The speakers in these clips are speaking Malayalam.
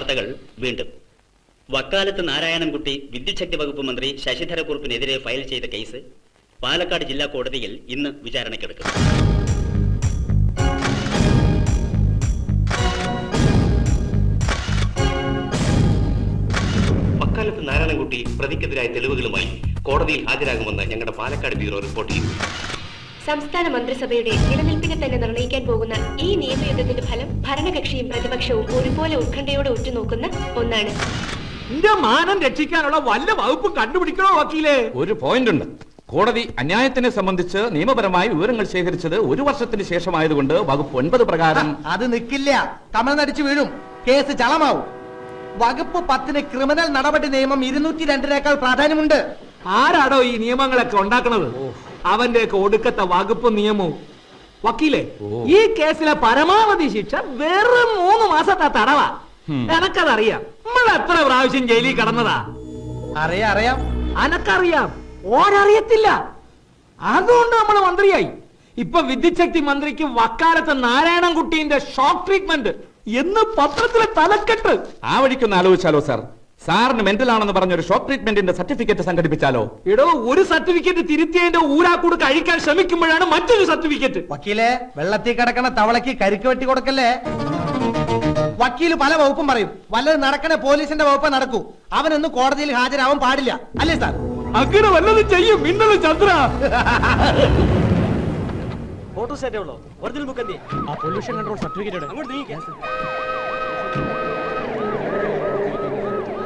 വാർത്തകൾ വീണ്ടും. വക്കാലത്ത് നാരായണൻകുട്ടി വിദ്യുച്ഛക്തി വകുപ്പ് മന്ത്രി ശശിധരക്കുറുപ്പിനെതിരെ ഫയൽ ചെയ്ത കേസ് പാലക്കാട് ജില്ലാ കോടതിയിൽ ഇന്ന് വിചാരണയ്ക്കെടുക്കും. വക്കാലത്ത് നാരായണൻകുട്ടി പ്രതിക്കെതിരായ തെളിവുകളുമായി കോടതിയിൽ ഹാജരാകുമെന്ന് ഞങ്ങളുടെ പാലക്കാട് ബ്യൂറോ റിപ്പോർട്ട് ചെയ്തു. സംസ്ഥാന മന്ത്രിസഭയുടെ നിലനിൽപ്പിനെ തന്നെ നിർണ്ണയിക്കാൻ പോകുന്ന ഈ നിയമയുദ്ധത്തിന്റെ ഫലം ഭരണകക്ഷിയും പ്രതിപക്ഷവും ഒരുപോലെ ഉത്കണ്ഠയോടെ ഉറ്റുനോക്കുന്ന ഒന്നാണ്. എന്റെ മാനം രക്ഷിക്കാനുള്ള വല്ല വകുപ്പും കണ്ടുപിടിക്കണോ വക്കീലേ? ഒരു പോയിന്റ് ഉണ്ട്. കോടതി അന്യായത്തിനെ സംബന്ധിച്ച് നിയമപരമായി വിവരങ്ങൾ ശേഖരിച്ചത് 1 വർഷത്തിന് ശേഷമായതുകൊണ്ട് വകുപ്പ് 9 പ്രകാരം അത് നിൽക്കില്ല. കമഴ്ന്നടിച്ചു വീഴും. കേസ് ചളമാവും. വകുപ്പ് 10 ക്രിമിനൽ നടപടി നിയമം 202 പ്രാധാന്യമുണ്ട്. ആരാടോ ഈ നിയമങ്ങളൊക്കെ ഉണ്ടാക്കണത്? അവന്റെ ഒടുക്കത്തെ വകുപ്പ് നിയമവും. വക്കീലെ, ഈ കേസിലെ പരമാവധി ശിക്ഷ വെറും 3 മാസത്തെ തടവാ. എനക്കതറിയാം. നമ്മൾ എത്ര പ്രാവശ്യം ജയിലിൽ കിടന്നതാ. അറിയാം. അനക്കറിയാം, ഓരറിയത്തില്ല. അതുകൊണ്ട് നമ്മൾ മന്ത്രിയായി. ഇപ്പൊ വിദ്യുച്ഛക്തി മന്ത്രിക്ക് വക്കാലത്ത് നാരായണൻകുട്ടിന്റെ ഷോക്ക് ട്രീറ്റ്മെന്റ് എന്ന് പത്രത്തിലെ തലക്കെട്ട്. ആ വഴിക്കൊന്ന് ആലോചിച്ചാലോ സാർ? സാറിന് മെന്റൽ ആണെന്ന് പറഞ്ഞൊരു ഷോക്ക് ട്രീറ്റ്മെന്റിന്റെ സർട്ടിഫിക്കറ്റ് സംഘടിപ്പിച്ചാലോ? എടോ, ഒരു സർട്ടിഫിക്കറ്റ് തിരുത്തിയതിന്റെ ഊരാക്കൂട് കഴിക്കാൻ ശ്രമിക്കുമ്പോഴാണ് മറ്റൊരു സർട്ടിഫിക്കറ്റ്. വക്കീലെ, വെള്ളത്തിൽ കിടക്കണ തവളയ്ക്ക് കരിക്ക് വെട്ടി കൊടുക്കല്ലേ. വക്കീല് പല വകുപ്പും പറയും. വല്ലത് നടക്കണ പോലീസിന്റെ വകുപ്പ് നടക്കൂ. അവനൊന്നും കോടതിയിൽ ഹാജരാവാൻ പാടില്ല, അല്ലേ സാർ? അങ്ങനെ വല്ലതും ചെയ്യും ഇന്നലെ ചന്ദ്ര. ഫോട്ടോ സെറ്റ് ഉള്ളോ? ഒറിജിനൽ ബുക്ക് എന്തി? ആ പൊല്യൂഷൻ കൺട്രോൾ സർട്ടിഫിക്കറ്റ് അങ്ങോട്ട് നീങ്ങിക്കാം.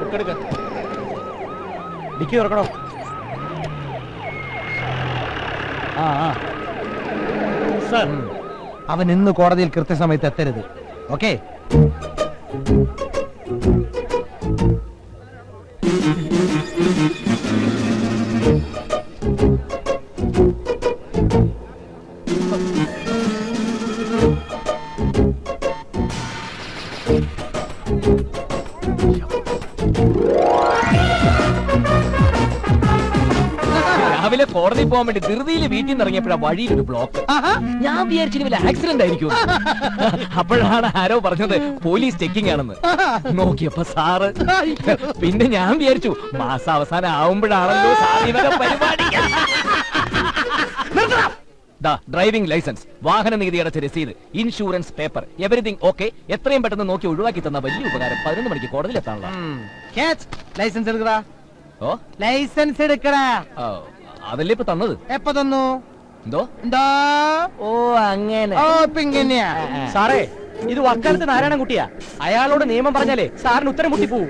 ബുക്ക് എടുക്ക. ഡിക്കി തുറക്കണോ? സാർ, അവൻ ഇന്ന് കോടതിയിൽ കൃത്യസമയത്ത് എത്തരുത്. ഓക്കെ? രാവിലെ കോടതി പോകാൻ വേണ്ടി ധൃതിയിൽ വീട്ടിൽ നിന്ന് ഇറങ്ങിയപ്പോഴാ വഴിയിലൊരു ബ്ലോക്ക്. ഞാൻ വിചാരിച്ചു വലിയ ആക്സിഡന്റ് ആയിരിക്കും. അപ്പോഴാണ് ആരോ പറഞ്ഞത് പോലീസ് ചെക്കിംഗ് ആണെന്ന്. നോക്കിയപ്പോ സാറ്. പിന്നെ ഞാൻ വിചാരിച്ചു മാസം അവസാനം ആവുമ്പോഴാണല്ലോ പരിപാടി. ഡ്രൈവിംഗ് ലൈസൻസ്, വാഹന നികുതി അടച്ച രസീത്, ഇൻഷുറൻസ് പേപ്പർ, എവരിതിങ് ഓക്കെ. എത്രയും പെട്ടെന്ന് നോക്കി ഒഴിവാക്കി തന്ന വലിയ ഉപകാരം. 11 മണിക്ക് കോടതിയിൽ എത്താനുള്ള. ലൈസൻസ് എടുക്കടാ. ഓ, ലൈസൻസ് എടുക്കടാ. അതല്ലേ ഇപ്പൊ തന്നത്? എപ്പോ തന്നു? എന്തോ? ഓ, അങ്ങനെ. ഓ, ഇങ്ങനെയാ സാറേ, ഇത് വക്കാലത്ത് നാരായണൻകുട്ടിയാ. അയാളോട് നിയമം പറഞ്ഞാലേ സാറിന് ഉത്തരം മുട്ടിപ്പോവും.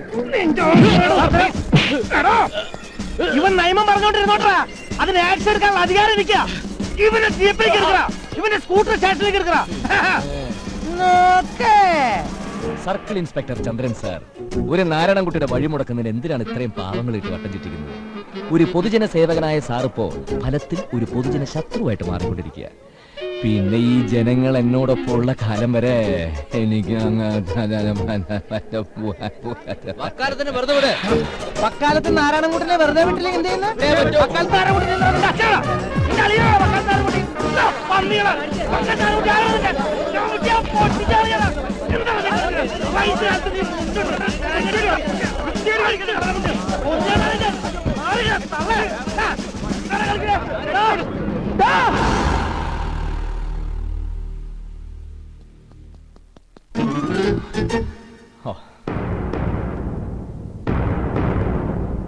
ഇവൻ നിയമം പറഞ്ഞോണ്ടിരുന്നോട്ടാ. അതിന് ആക്ഷൻ എടുക്കാനുള്ള അധികാരം ഇരിക്കാ. ഇവനെ ജീപ്പിലേക്ക് എടുക്കടാ. ഇവനെ സ്കൂട്ടർ സ്റ്റേഷനിലേക്ക് എടുക്കടാ. സർക്കിൾ ഇൻസ്പെക്ടർ ചന്ദ്രൻ സാർ, ഒരു നാരായണൻകുട്ടിയുടെ വഴിമുടക്കുന്നതിന് എന്തിനാണ് ഇത്രയും പാവങ്ങൾ ഇട്ട് വട്ടം ചുറ്റിക്കുന്നത്? ഒരു പൊതുജന സേവകനായ സാറിപ്പോ ഫലത്തിൽ ഒരു പൊതുജന ശത്രുവായിട്ട് മാറിക്കൊണ്ടിരിക്കുക. പിന്നെ ഈ ജനങ്ങൾ എന്നോടൊപ്പം ഉള്ള കാലം വരെ എനിക്ക് വക്കാലത്ത് നാരായണൻകുട്ടിനെ വെറുതെ വിട്ടില്ലെങ്കിൽ എന്ത്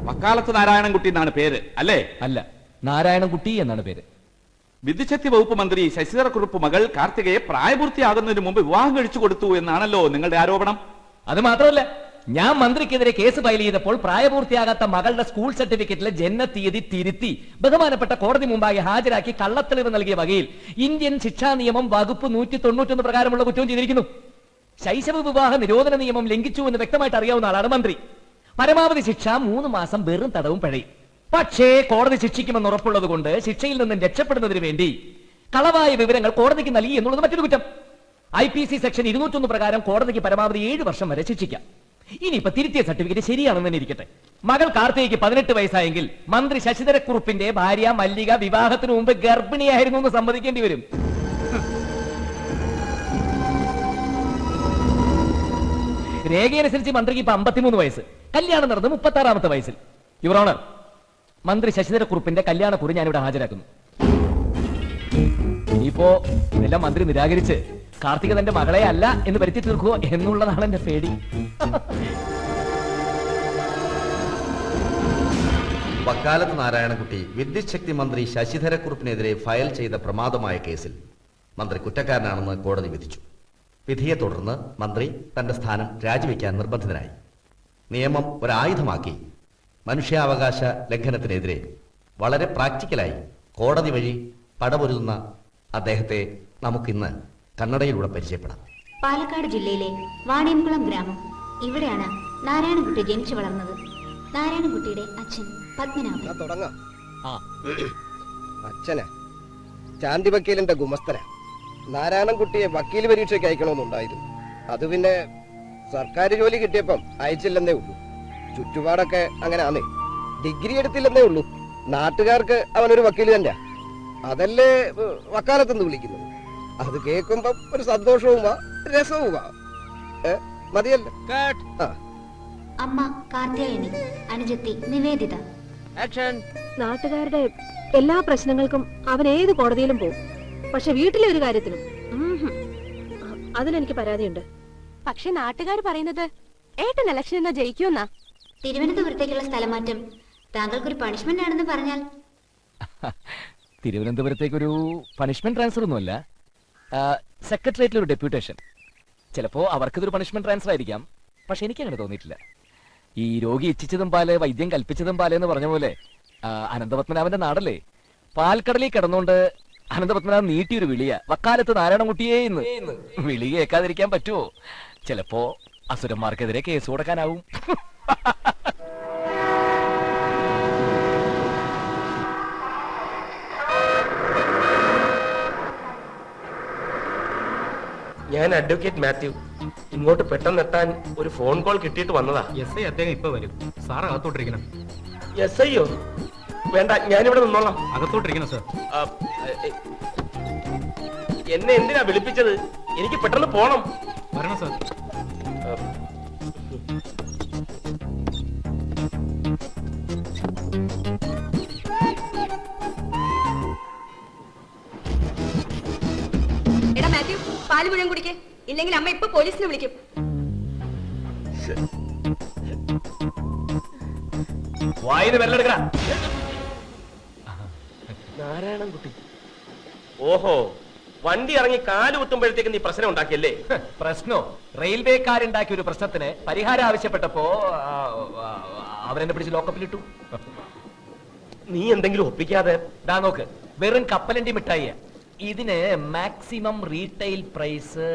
വക്കാലത്ത് നാരായണൻകുട്ടി എന്നാണ് പേര് അല്ലേ? അല്ല, നാരായണൻകുട്ടി എന്നാണ് പേര്. വിദ്യുച്ഛക്തി വകുപ്പ് മന്ത്രി ശശിധരക്കുറുപ്പ് മകൾ കാർത്തികയെ പ്രായപൂർത്തിയാകുന്നതിന് മുമ്പ് വിവാഹം കഴിച്ചു കൊടുത്തു എന്നാണല്ലോ നിങ്ങളുടെ ആരോപണം. അത് മാത്രമല്ല, ഞാൻ മന്ത്രിക്കെതിരെ കേസ് ഫയൽ ചെയ്തപ്പോൾ പ്രായപൂർത്തിയാകാത്ത മകളുടെ സ്കൂൾ സർട്ടിഫിക്കറ്റിലെ ജനനത്തീയതി തിരുത്തി ബഹുമാനപ്പെട്ട കോടതി മുമ്പാകെ ഹാജരാക്കി കള്ളത്തെളിവ് നൽകിയ വകയിൽ ഇന്ത്യൻ ശിക്ഷാ നിയമം വകുപ്പ് 191 പ്രകാരമുള്ള കുറ്റവും ചെയ്തിരിക്കുന്നു. ശൈശവ വിവാഹ നിരോധന നിയമം ലംഘിച്ചു എന്ന് വ്യക്തമായിട്ട് അറിയാവുന്ന ആളാണ് മന്ത്രി. പരമാവധി ശിക്ഷ 3 മാസം വെറും തടവും പിഴയും. പക്ഷേ കോടതി ശിക്ഷിക്കുമെന്ന് ഉറപ്പുള്ളത് കൊണ്ട് ശിക്ഷയിൽ നിന്നും രക്ഷപ്പെടുന്നതിന് വേണ്ടി കളവായ വിവരങ്ങൾ കോടതിക്ക് നൽകി എന്നുള്ളത് മറ്റൊരു കുറ്റം. IPC സെക്ഷൻ 201 പ്രകാരം കോടതിക്ക് പരമാവധി 7 വർഷം വരെ ശിക്ഷിക്കാം. ഇനിയിപ്പോ തിരുത്തിയ സർട്ടിഫിക്കറ്റ് ശരിയാണെന്ന് തന്നെ ഇരിക്കട്ടെ. മകൾ കാർത്തികയ്ക്ക് 18 വയസ്സായെങ്കിൽ മന്ത്രി ശശിധരക്കുറുപ്പിന്റെ ഭാര്യ മല്ലിക വിവാഹത്തിന് മുമ്പ് ഗർഭിണിയായിരുന്നു എന്ന് സമ്മതിക്കേണ്ടി വരും. രേഖയനുസരിച്ച് മന്ത്രിക്ക് ഇപ്പൊ 53 വയസ്സ്, കല്യാണം നടന്നത് 36ാമത്തെ വയസ്സിൽ. യുവർ ഓണർ, മന്ത്രി ശശിധരക്കുറുപ്പിന്റെ കല്യാണക്കുറി ഞാനിവിടെ ഹാജരാക്കുന്നു. ഇനിയിപ്പോ ഇതെല്ലാം മന്ത്രി നിരാകരിച്ച് കാർത്തിക തന്റെ മകളെ അല്ല എന്ന് വരുത്തി തീർക്കുമോ എന്നുള്ളതാണ് എന്റെ പേടി. വക്കാലത്ത് നാരായണൻകുട്ടി വിദ്യുത് ശക്തി മന്ത്രി ശശിധരക്കുറുപ്പിനെതിരെ ഫയൽ ചെയ്ത പ്രമാദമായ കേസിൽ മന്ത്രി കുറ്റക്കാരനാണെന്ന് കോടതി വിധിച്ചു. വിധിയെ തുടർന്ന് മന്ത്രി തന്റെ സ്ഥാനം രാജിവെക്കാൻ നിർബന്ധിതനായി. നിയമം ഒരായുധമാക്കി മനുഷ്യാവകാശ ലംഘനത്തിനെതിരെ വളരെ പ്രാക്ടിക്കലായി കോടതി വഴി പടപൊരുതുന്ന അദ്ദേഹത്തെ നമുക്കിന്ന് കണ്ണടയിലൂടെ പരിചയപ്പെടാം. പാലക്കാട് ജില്ലയിലെ വാണിയംകുളം ഗ്രാമം, ഇവിടെയാണ് നാരായണൻകുട്ടി ജനിച്ചു വളർന്നത്. നാരായണൻകുട്ടിയുടെ അച്ഛൻ പത്മനാഭൻ. തുടങ്ങാം. അച്ഛന് ചാന്തി വക്കീലിന്റെ ഗുമസ്തന. നാരായണൻകുട്ടിയെ വക്കീൽ പരീക്ഷയ്ക്ക് അയക്കണമെന്നുണ്ടായിരുന്നു. അത് പിന്നെ സർക്കാർ ജോലി കിട്ടിയപ്പം അയച്ചില്ലെന്നേ ഉള്ളൂ. ചുറ്റുപാടൊക്കെ അങ്ങനെ ആന്നേ. ഡിഗ്രി എടുത്തില്ലെന്നേ ഉള്ളൂ. നാട്ടുകാർക്ക് അവനൊരു വക്കീൽ തന്നെയാ. അതല്ലേ വക്കാലത്തെന്ന് വിളിക്കുന്നത്. അത് കേൾക്കുമ്പം ഒരു സന്തോഷവുമാ രസവുമാ. മതിയല്ലോ. അമ്മ കാർത്യായനി, അനുജത്തി നിവേദിത. നാട്ടുകാരുടെ എല്ലാ പ്രശ്നങ്ങൾക്കും അവൻ ഏത് കോടതിയിലും പോകും. പക്ഷെ വീട്ടിലെ ഒരു കാര്യത്തിനും അതിലെനിക്ക് പരാതിയുണ്ട്. പക്ഷെ നാട്ടുകാർ പറയുന്നത് ഏട്ടൻ ഇലക്ഷൻ എന്നാ ജയിക്കുമെന്നാ. തിരുവനന്തപുരത്തേക്കുള്ള സ്ഥലമാറ്റം താങ്കൾക്കൊരു പണിഷ്മെന്റ് ആണെന്ന് പറഞ്ഞാൽ? തിരുവനന്തപുരത്തേക്കൊരു പണിഷ്മെന്റ് ട്രാൻസ്ഫർ ഒന്നുമല്ല, സെക്രട്ടേറിയറ്റിൽ ഒരു ഡെപ്യൂട്ടേഷൻ. ചിലപ്പോ അവർക്കിതൊരു പണിഷ്മെന്റ് ട്രാൻസ്ഫർ ആയിരിക്കാം, പക്ഷെ എനിക്ക് അങ്ങനെ തോന്നിയിട്ടില്ല. ഈ രോഗി ഇച്ഛിച്ചതും പാല് വൈദ്യം കൽപ്പിച്ചതും പാല് എന്ന് പറഞ്ഞ പോലെ അനന്തപത്മനാഭന്റെ നാടല്ലേ. പാൽക്കടലിൽ കിടന്നുകൊണ്ട് അനന്തപത്മനാഭൻ നീട്ടിയൊരു വിളിയ, വക്കാലത്ത് നാരായണൻകുട്ടിയേ എന്ന്. വിളി കേൾക്കാതിരിക്കാൻ പറ്റുമോ? ചിലപ്പോ അസുരന്മാർക്കെതിരെ കേസ് കൊടുക്കാനാവും. ഞാൻ അഡ്വക്കേറ്റ് മാത്യു. ഇങ്ങോട്ട് പെട്ടെന്ന് എത്താൻ ഒരു ഫോൺ കോൾ കിട്ടിയിട്ട് വന്നതാ. എസ് അദ്ദേഹം ഇപ്പൊ വരും. സാർ അകത്തോട്ടിരിക്കണം. എസ് ഐയോ? വേണ്ട, ഞാനിവിടെ നിന്നോളാം. അകത്തോട്ടിരിക്കണം സാർ. എന്നെ എന്തിനാ വിളിപ്പിച്ചത്? എനിക്ക് പെട്ടെന്ന് പോണം. വരണം സാർ. എടാ മാത്യു, പാല് മുഴുവൻ കുടിക്കേ, ഇല്ലെങ്കിൽ അമ്മ ഇപ്പൊ പോലീസിനെ വിളിക്കും. വായിന്ന് വെല്ലെടുക്കടാ. നാരായണൻകുട്ടി, ഓഹോ, വണ്ടി ഇറങ്ങി കാല് കുത്തുമ്പോഴത്തേക്ക് നീ പ്രശ്നം ഉണ്ടാക്കിയല്ലേ? പ്രശ്നോ? റെയിൽവേക്കാരുണ്ടാക്കിയ ഒരു പ്രശ്നത്തിന് പരിഹാരം ആവശ്യപ്പെട്ടപ്പോ അവരെന്നെ പിടിച്ച് ലോക്കപ്പിലിട്ടു. നീ എന്തെങ്കിലും ഒപ്പിക്കാതെ. ദാ നോക്ക്, വെറും കപ്പലണ്ടി മിഠായിയ. ഇതിന് മാക്സിമം റീറ്റെയിൽ പ്രൈസ്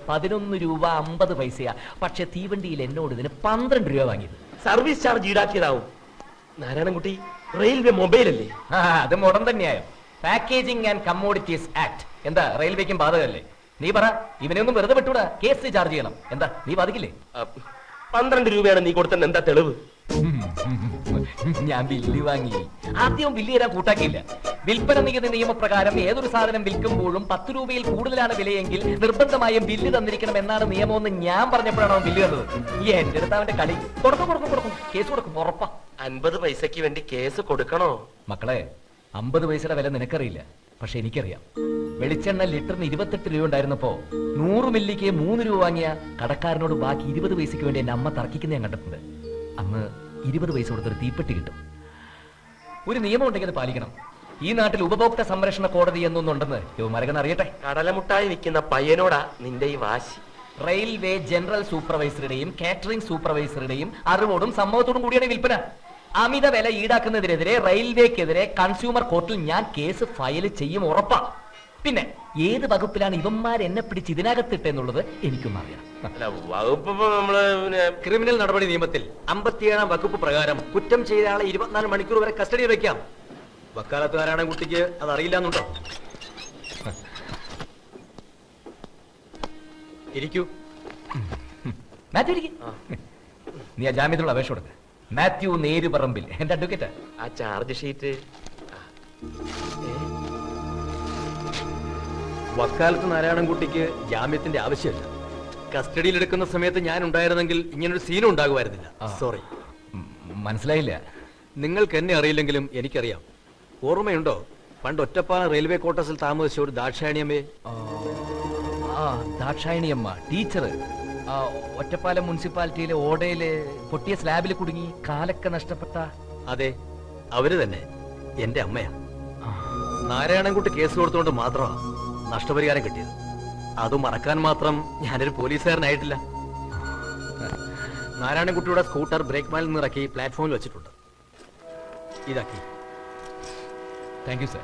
11 രൂപ 50 പൈസയാ. പക്ഷെ തീവണ്ടിയിൽ എന്നോട് ഇതിന് 12 രൂപ വാങ്ങിയത്. സർവീസ് ചാർജ് ഈടാക്കിയതാവും. നാരായണൻകുട്ടി, റെയിൽവേ മൊബൈൽ അല്ലേ? അത് മുടൻ തന്നെയായോ. പാക്കേജിംഗ് ആൻഡ് കമ്മോഡിറ്റീസ് ആക്ട് എന്താ റെയിൽവേക്കും ബാധകല്ലേ? നീ പറ, ഇവനെ ഒന്നും വെറുതെ വിട്ടൂടാ, കേസ് ചാർജ് ചെയ്യണം. എന്താ നീ ബാധിക്കില്ലേ? 12 രൂപയാണ് നീ കൊടുത്തത്. എന്താ തെളിവ്? ഞാൻ ബില്ല് വാങ്ങി. ആദ്യം ബില്ല് തരാൻ കൂട്ടാക്കിയില്ല. വിൽപ്പന നികുതി നിയമപ്രകാരം ഏതൊരു സാധനം വിൽക്കുമ്പോഴും 10 രൂപയിൽ കൂടുതലാണ് വിലയെങ്കിൽ നിർബന്ധമായും ബില്ല് തന്നിരിക്കണം എന്നാണ് നിയമമെന്ന് ഞാൻ പറഞ്ഞപ്പോഴാണ് അവൻ ബില്ല് തന്നത്. എന്റെ അടുത്ത് അവന്റെ കളി. കൊടുക്കും, കേസ് കൊടുക്കും, ഉറപ്പാ. 50 പൈസക്ക് വേണ്ടി കേസ് കൊടുക്കണോ? മക്കളെ, 50 പൈസയുടെ വില നിനക്കറിയില്ല, പക്ഷെ എനിക്കറിയാം. വെളിച്ചെണ്ണ ലിറ്ററിന് 28 രൂപ ഉണ്ടായിരുന്നപ്പോ 100 മില്ലിക്ക് 3 രൂപ വാങ്ങിയ കടക്കാരനോട് ബാക്കി 20 പൈസക്ക് വേണ്ടി എന്റെ അമ്മ തർക്കിക്കുന്ന ഞാൻ കണ്ടിട്ടുണ്ട്. അന്ന് 20 പൈസ കൊടുത്തൊരു തീപ്പെട്ടി കിട്ടും. ഒരു നിയമം ഉണ്ടെങ്കിൽ അത് പാലിക്കണം. ഈ നാട്ടിൽ ഉപഭോക്തൃ സംരക്ഷണ കോടതി എന്നൊന്നുണ്ടെന്ന് യുവമാരകൻ അറിയട്ടെ. കടലമുട്ടായി വിൽക്കുന്ന പയ്യനോടാ നിന്റെ ഈ വാശി. റെയിൽവേ ജനറൽ സൂപ്പർവൈസറുടെയും കാറ്ററിംഗ് സൂപ്പർവൈസറുടെയും അറിവോടും സമ്മതത്തോടും കൂടിയാണ് വിൽപ്പന. അമിത വില ഈടാക്കുന്നതിനെതിരെ റെയിൽവേക്കെതിരെ കൺസ്യൂമർ കോർട്ടിൽ ഞാൻ കേസ് ഫയൽ ചെയ്യും, ഉറപ്പാ. പിന്നെ ഏത് വകുപ്പിലാണ് ഇവന്മാർ എന്നെ പിടിച്ച് ഇതിനകത്തിട്ടെന്നുള്ളത് എനിക്കും അറിയാം. വകുപ്പ് നമ്മള് ക്രിമിനൽ നടപടി നിയമത്തിൽ 57-ാം വകുപ്പ് പ്രകാരം കുറ്റം ചെയ്ത ആളെ 24 മണിക്കൂർ വരെ കസ്റ്റഡിയിൽ വെക്കാം. വക്കാലത്ത് നാരായണൻകുട്ടിക്ക് അത് അറിയില്ല എന്നുണ്ടോ? ഇരിക്കൂ. മാത്യു ഇരിക്ക്. നീ ആ ജാമ്യത്തിലുള്ള അപേക്ഷ കൊടുക്ക. മാത്യു നേരുപറമ്പിൽ, എന്റെ അഡ്വക്കേറ്റ്. ആ ചാർജ് ഷീറ്റ്. വക്കാലത്ത് നാരായണൻകുട്ടിക്ക് ജാമ്യത്തിന്റെ ആവശ്യമില്ല. കസ്റ്റഡിയിൽ എടുക്കുന്ന സമയത്ത് ഞാൻ ഉണ്ടായിരുന്നെങ്കിൽ ഇങ്ങനൊരു സീനും ഉണ്ടാകുമായിരുന്നില്ല. സോറി. മനസ്സിലായില്ല. നിങ്ങൾക്ക് എന്നെ അറിയില്ലെങ്കിലും എനിക്കറിയാം. ഓർമ്മയുണ്ടോ പണ്ട് ഒറ്റപ്പാലം റെയിൽവേ ക്വാർട്ടേഴ്സിൽ താമസിച്ച ഒരു ദാക്ഷായണിയമ്മയെ? ദാക്ഷായണിയമ്മ ടീച്ചർ ഒറ്റപ്പാലം മുനിസിപ്പാലിറ്റിയിലെ ഓടയില് പൊട്ടിയ സ്ലാബിൽ കുടുങ്ങി കാലൊക്കെ നഷ്ടപ്പെട്ട. അതെ, അവര് തന്നെ എന്റെ അമ്മയാ. നാരായണൻകുട്ടി കേസ് കൊടുത്തുകൊണ്ട് മാത്രമാ നഷ്ടപരിഹാരം കിട്ടിയത്. അത് മറക്കാൻ മാത്രം ഞാനൊരു പോലീസുകാരനായിട്ടില്ല. നാരായണൻകുട്ടിയുടെ സ്കൂട്ടർ ബ്രേക്ക് മാലിൽ നിന്ന് ഇറക്കി പ്ലാറ്റ്ഫോമിൽ വെച്ചിട്ടുണ്ട്. ഇതാക്കി. Thank you sir.